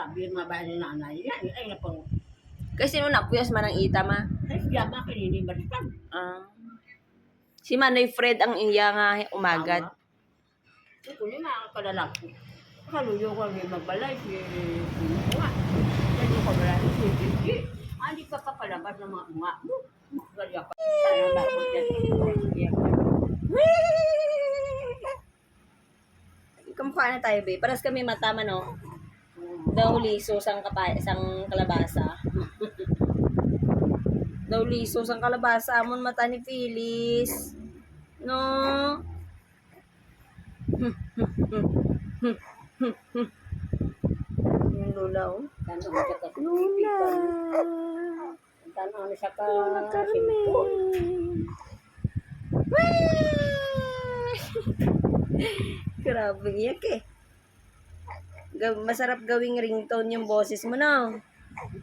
sabi yung mga bahay ni nanay. Yan, ay na po. Kasi nung napuyas man ang ita ma. Ay, siya ba kanini balikan? Si Manoy Fred ang iya nga umagad. Ito niya nga kalalaki. Kaluyo ko rin magbalay. Nga. Kasi ko wala rin. Hindi. Hindi ka pa palabas ng mga unga mo. Kaya pa. Sana bakit yan. Kamukha na tayo, babe. Paras kami matama, no? Daw liso sang kalabasa. Daw liso sang kalabasa. Amon mata ni Phyllis. No? Yung Lola, oh. Tanong mo siya ka. Lola. Tanong mo siya ka. Lola Carmen. Grabe iyak eh. Masarap gawing ringtone yung boses mo, no?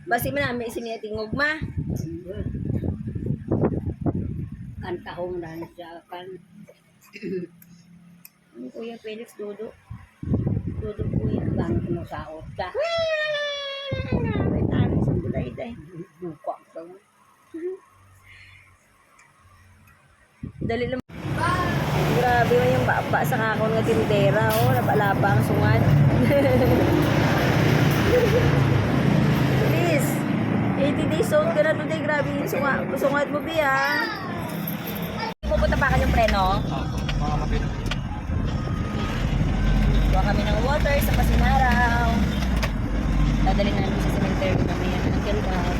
Basi mo namin isinitingog ma. Kanta ko mo na siya kan. Kuya Felix, Dodo. Dodo kuya. Gano'n kinasaot ka. May tanis ang bulay-day. Buka ka. Dali lang. Grabe man yung baba sa kakon nga tindera, oh. Laba-laba ang sungat. Please. 80 days old ka na today. Grabe yung sungat mo, Bia. Pupunta pa ka yung preno? Mga mapit. Kuha kami ng water sa Pasinaraw. Dadali na namin sa cemetery mamaya ng Kilbab.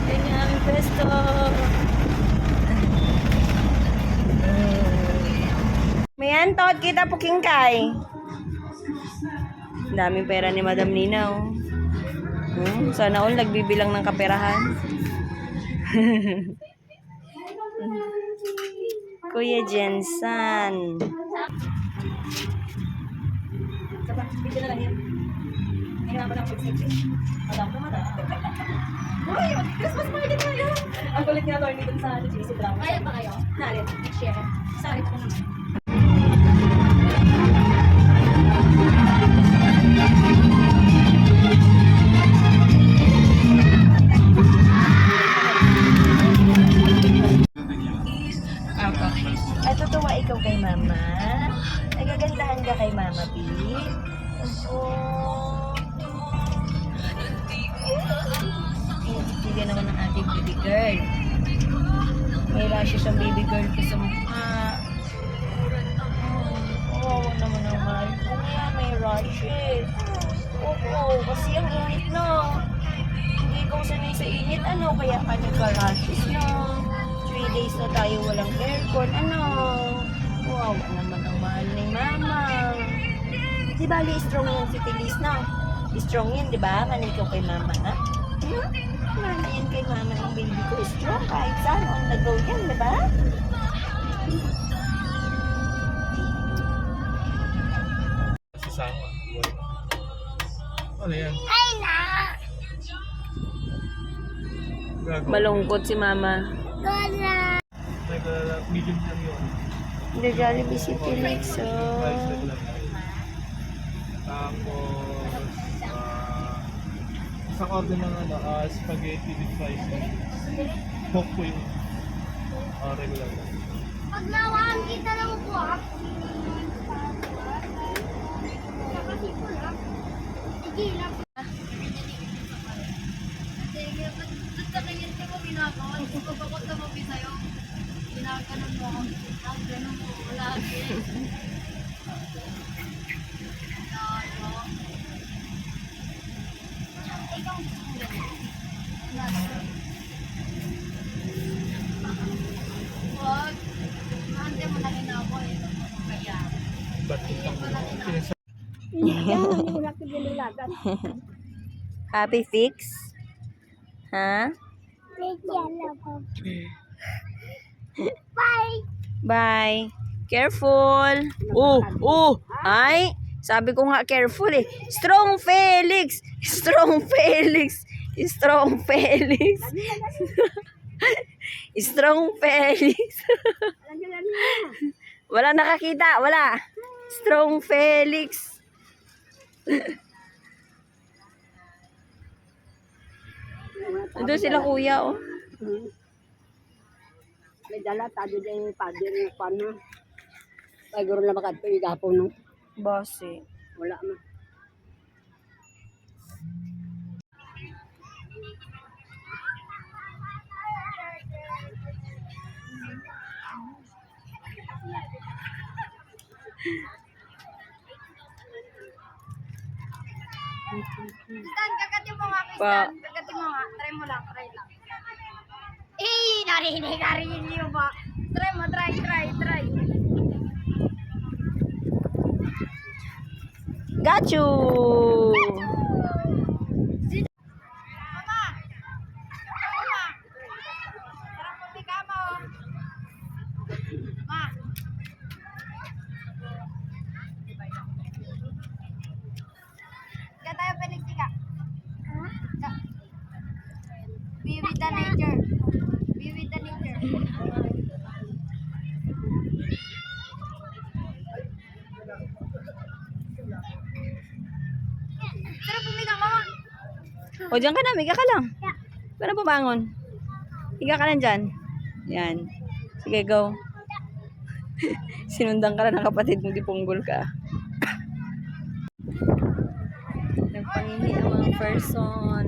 Yan yung aming pwesto. Mayan, Todd, kita po kingkay. Daming pera ni Madam Nina, oh. Sana all nagbibilang ng kaperahan. Kuya Jensan. Dito na lang yan. Hinapan ako pag-sipin. Madam na mata. Uy, Christmas party tayo. Ang kulit niya Tony dun sa GC Brown. Kaya pa kayo? Narin, share. Sorry ko naman. Ay, tutuwa ikaw kay Mama. Nagagandahan ka kay Mama, B. Hindi naman ng ating baby girl. May rashes ang baby girl ko sa mukha. Oo naman ang mahal ko. Kaya may rashes. Oo, kasi ang init na. Hindi ikaw sanay sa init. Ano kaya ka nagka-rashes na? 3 days na tayo walang aircon. Ano? Wow, naman ang mahal ni Mama. Di ba, strong yan si Feliz na? Strong yan, di ba? Kanil ko kay Mama, ha? Mana yan kay Mama ng baby ko. Strong kahit saan on the go yan, di ba? Sasama. Ano yan? Ay na! Gago. Malungkot si Mama. Medium lang yun. The Jollibee si Felix, so... Price tag lang. Tapos, isang order ng spaghetti with fries. Coke po yung regular. Pag nawaan kita lang po ah. Sige lang. Sige, ba't ka ganyan ka mo binakawan? Pagkakot na mo sa'yo. Ginaganon mo ako. Ang ganon mo lagi. Lalo. Ikaw gusto mo ganyan. Huwag. Hante mo na rin ako eh. Kaya. Ba't Happy Fix? Ha? Bye! Bye. Careful. Ay, sabi ko nga careful eh. Strong Felix. Strong Felix. Strong Felix. Strong Felix. Wala nakakita. Wala. Strong Felix. Nandun sila kuya, oh. Hmm. May dala, tado din yung pader yung paano. Paguro na makadto yung gapon, no? Base. Wala na. Stan, kagati mo nga, Pa. Stan. Kagati mo nga. Try mo lang, try lang. Narinig niyo ba? Try mo, try. Got you! Mama! Mama! Sarap pumika mo. Ma! Kaya tayo piniktika. Be with the nature. Be with the nature. Sarap pumika, mama. O, dyan ka na. Higa ka lang. Para pumangon. Higa ka lang dyan. Yan. Sige, go. Sinundan ka na ng kapatid mo, di punggol ka. Nagpangingi ang mga person.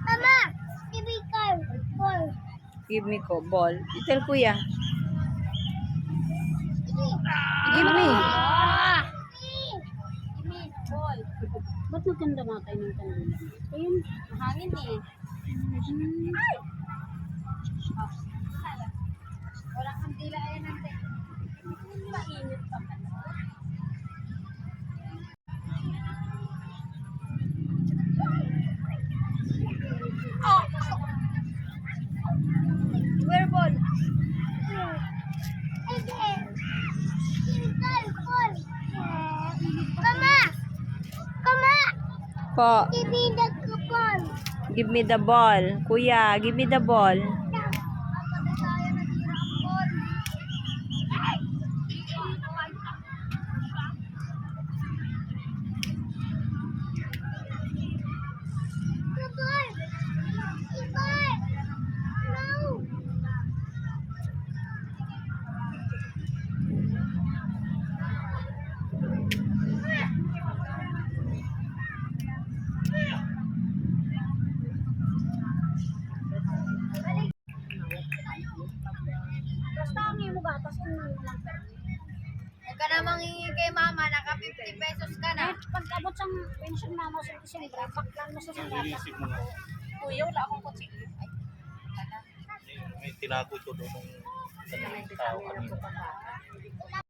Mama! Give me car. Give me ko, ball. Tell kuya. Give me. Ba't maganda nga kayo ng kanila? Ayun, Hangin eh. Walang kandila ayan nante. Mainit pa man. Where ball? Po. Give me the ball. Give me the ball. Kuya, give me the ball. Huwag ka namang hihingi kay mama, naka 50 pesos ka na. Pagkabot sa pension mama sa Disyembre, baklan mo sa sandata. Inisip mo nga. Kuya, wala akong kutsilyo. May tinago ito doon ng tao kanina.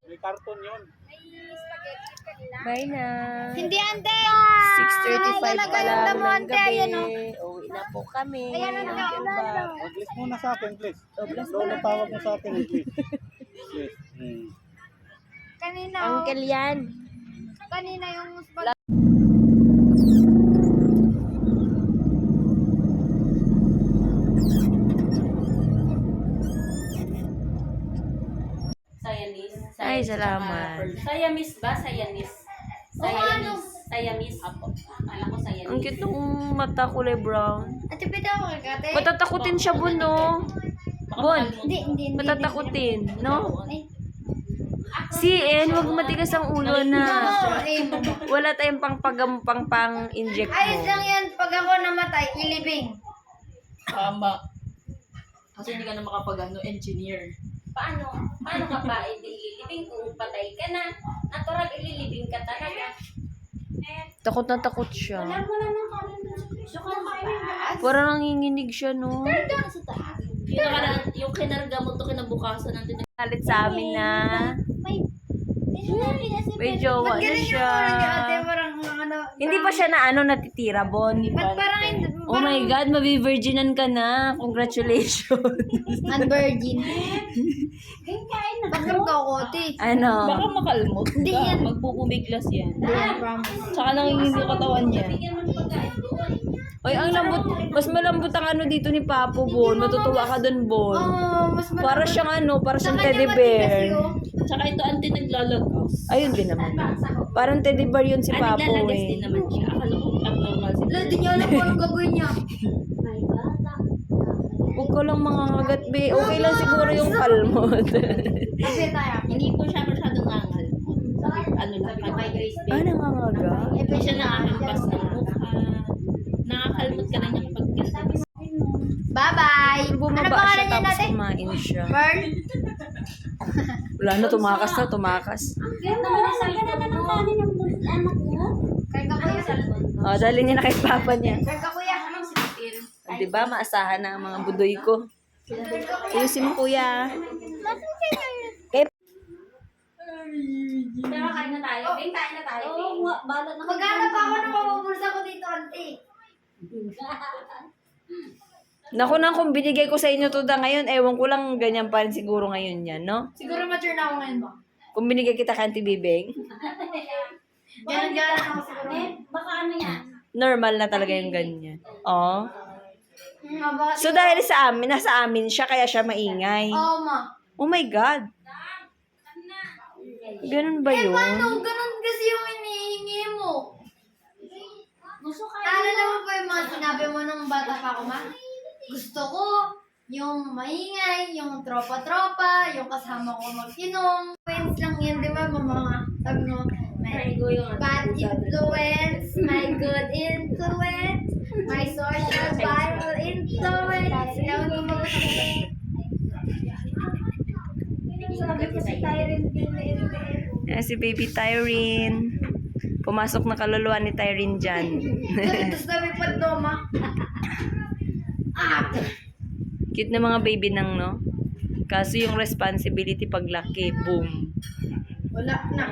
May karton yun. May spaghetti kanina. Bye na. Hindi, ante! 6:35 pa Talaga lang yung damo, ng ante, ayan, gabi. Uwi na po kami. Ayan, ante, Uncle Bob. Bless muna sa akin, please. bless Doon na tawag mo sa akin, please. Please. Kanina, Uncle yan. kanina yung spaghetti. Siamese. Ay, salamat. Siamese ba? Siamese. Siamese. Siamese. Apo. Akala ko Siamese. Ang cute ng mata, kulay brown. Ate, pwede ako kagate? Matatakutin siya, Bon, no? Bon, Hindi. matatakutin, no? Si En, huwag matigas ang ulo na. Wala tayong pang-inject Ayos mo. lang yan, pag ako namatay, ilibing. Tama. Kasi hindi ka na engineer. Paano ka pa ililibing kung patay ka na? Natural, ililibing ka talaga. Takot na takot siya. Parang Parang nanginginig siya, no? yung kinarga mo to kinabukasan natin. Kalit sa amin na may jowa na Ganun yung siya. mura niya, ate, parang mga Hindi pa siya na natitira, Bon. Ba't parang hindi? Oh my God, mabivirginan ka na. Congratulations. Unvirgin. Bakit ka kote? Ano? Baka makalmot Hindi ka. yan. Magpupumiglas yan. Promise. Tsaka nanginginig yung katawan niya. Bigyan mo ng pagkain doon. Oy, ang lambot. Mas malambot ang dito ni Papo, Bon. Matutuwa ka dun, Bon. Mas Para siyang parang siyang Sa teddy kanya bear. matigas yun. Tsaka ito anti naglalagas. Ayun din naman. Parang teddy bear yun si Papo Naglalagas din eh. naman siya. Akala ko abnormal si Wala, di niya alam kung anong gagawin niya. Huwag ko lang mangangagat, be. Okay lang siguro yung kalmot. Kasi tayo. Hindi po siya masyadong angal. Ano lang, pag-migrate Ah, nangangagat? Hindi siya nakahampas ng mukha. Nakakalmot ka na niya kapag ganito. Bye-bye. Ano Bumaba pangalan siya niya tapos natin? kumain siya. Pearl? Wala na, tumakas. Karga kuya. Oh, dali niya na kay Papa niya. Karga kuya. Oh, diba, maasahan na ang mga budoy ko. Ayusin mo, kuya. Kay Pero kain na tayo. Kain na tayo. Maghanap ako ng mabubulsa ko dito, auntie. Naku nang kung binigay ko sa inyo to ngayon, ewan ko lang ganyan pa rin siguro ngayon yan, no? Siguro mature na ako ngayon ba? Kung binigay kita kay Auntie Bibeng, Ganon ako siguro. Baka ano yan? normal na talaga yung ganyan. Oh. Bakit? So dahil sa amin, nasa amin siya, kaya siya maingay. Oo, ma. Oh my God. Ganun ba yun? Paano? Ganon kasi yung hinihingi mo. Alala mo pa yung mga sinabi mo nung bata pa ako, ma? Gusto ko yung maingay, yung tropa-tropa, yung kasama ko mag-inom. Friends lang yan, di ba, mga sabi mo, my bad influence, my good influence, my social viral influence. Ewan ko mga sabi ko si Tyrene din. Si Baby Tyrene. Pumasok na kaluluwa ni Tyrene dyan. Tapos sabi pa to, ma. Cute na mga baby nang, no? Kaso yung responsibility paglaki, boom. Wala na.